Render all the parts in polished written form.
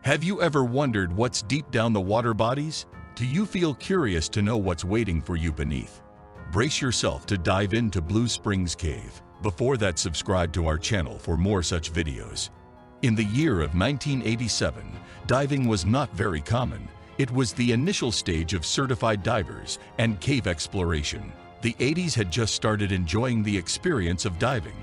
Have you ever wondered what's deep down the water bodies? Do you feel curious to know what's waiting for you beneath? Brace yourself to dive into Blue Springs Cave. Before that, subscribe to our channel for more such videos. In the year of 1987, diving was not very common. It was the initial stage of certified divers and cave exploration. The 80s had just started enjoying the experience of diving.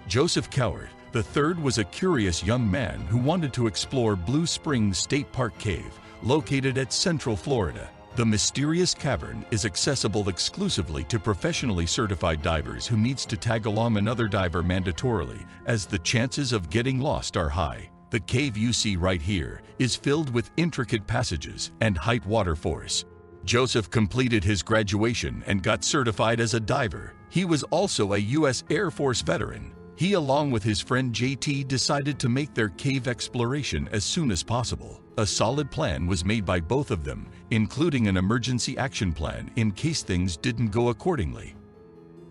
Joseph COWART III was a curious young man who wanted to explore Blue Springs State Park Cave, located at Central Florida. The mysterious cavern is accessible exclusively to professionally certified divers who needs to tag along another diver mandatorily, as the chances of getting lost are high. The cave you see right here is filled with intricate passages and high water force. Joseph completed his graduation and got certified as a diver. He was also a U.S. Air Force veteran. He, along with his friend JT, decided to make their cave exploration as soon as possible. A solid plan was made by both of them, including an emergency action plan in case things didn't go accordingly.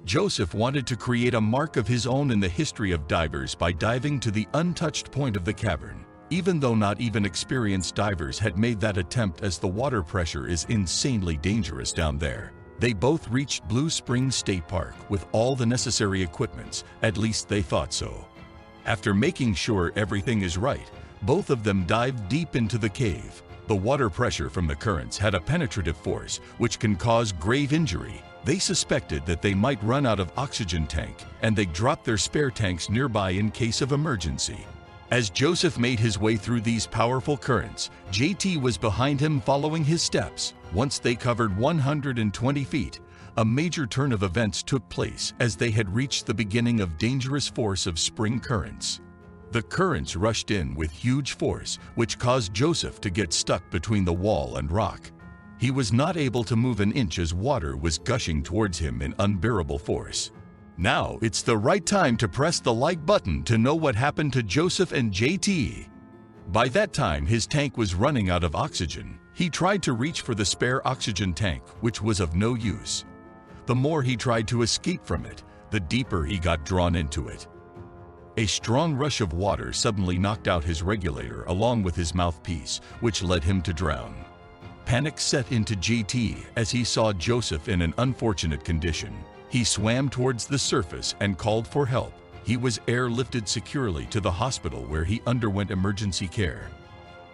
Joseph wanted to create a mark of his own in the history of divers by diving to the untouched point of the cavern, even though not even experienced divers had made that attempt, as the water pressure is insanely dangerous down there. They both reached Blue Springs State Park with all the necessary equipments, at least they thought so. After making sure everything is right, both of them dived deep into the cave. The water pressure from the currents had a penetrative force which can cause grave injury. They suspected that they might run out of oxygen tank, and they dropped their spare tanks nearby in case of emergency. As Joseph made his way through these powerful currents, JT was behind him following his steps. Once they covered 120 feet, a major turn of events took place as they had reached the beginning of dangerous force of spring currents. The currents rushed in with huge force, which caused Joseph to get stuck between the wall and rock. He was not able to move an inch as water was gushing towards him in unbearable force. Now it's the right time to press the like button to know what happened to Joseph and JT. By that time, his tank was running out of oxygen. He tried to reach for the spare oxygen tank, which was of no use. The more he tried to escape from it, the deeper he got drawn into it. A strong rush of water suddenly knocked out his regulator along with his mouthpiece, which led him to drown. Panic set into JT as he saw Joseph in an unfortunate condition. He swam towards the surface and called for help. He was airlifted securely to the hospital where he underwent emergency care.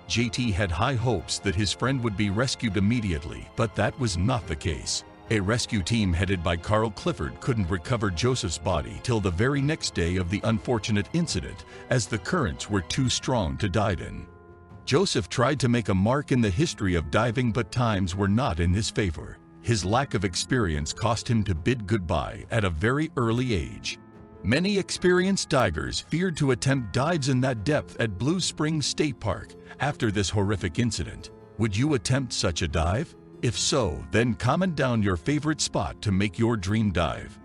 JT had high hopes that his friend would be rescued immediately, but that was not the case. A rescue team headed by CLIFFORD couldn't recover Joseph's body till the very next day of the unfortunate incident, as the currents were too strong to dive in. Joseph tried to make a mark in the history of diving, but times were not in his favor. His lack of experience cost him to bid goodbye at a very early age. Many experienced divers feared to attempt dives in that depth at Blue Springs State Park after this horrific incident. Would you attempt such a dive? If so, then comment down your favorite spot to make your dream dive.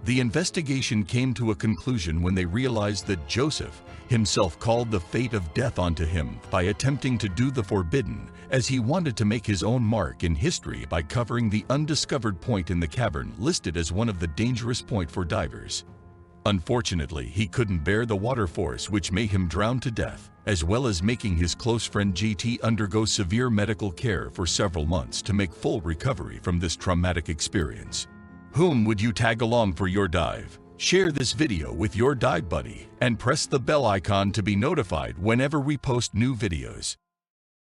The investigation came to a conclusion when they realized that Joseph himself called the fate of death onto him by attempting to do the forbidden, as he wanted to make his own mark in history by covering the undiscovered point in the cavern listed as one of the dangerous points for divers. Unfortunately, he couldn't bear the water force, which made him drown to death, as well as making his close friend JT undergo severe medical care for several months to make full recovery from this traumatic experience. Whom would you tag along for your dive? Share this video with your dive buddy and press the bell icon to be notified whenever we post new videos.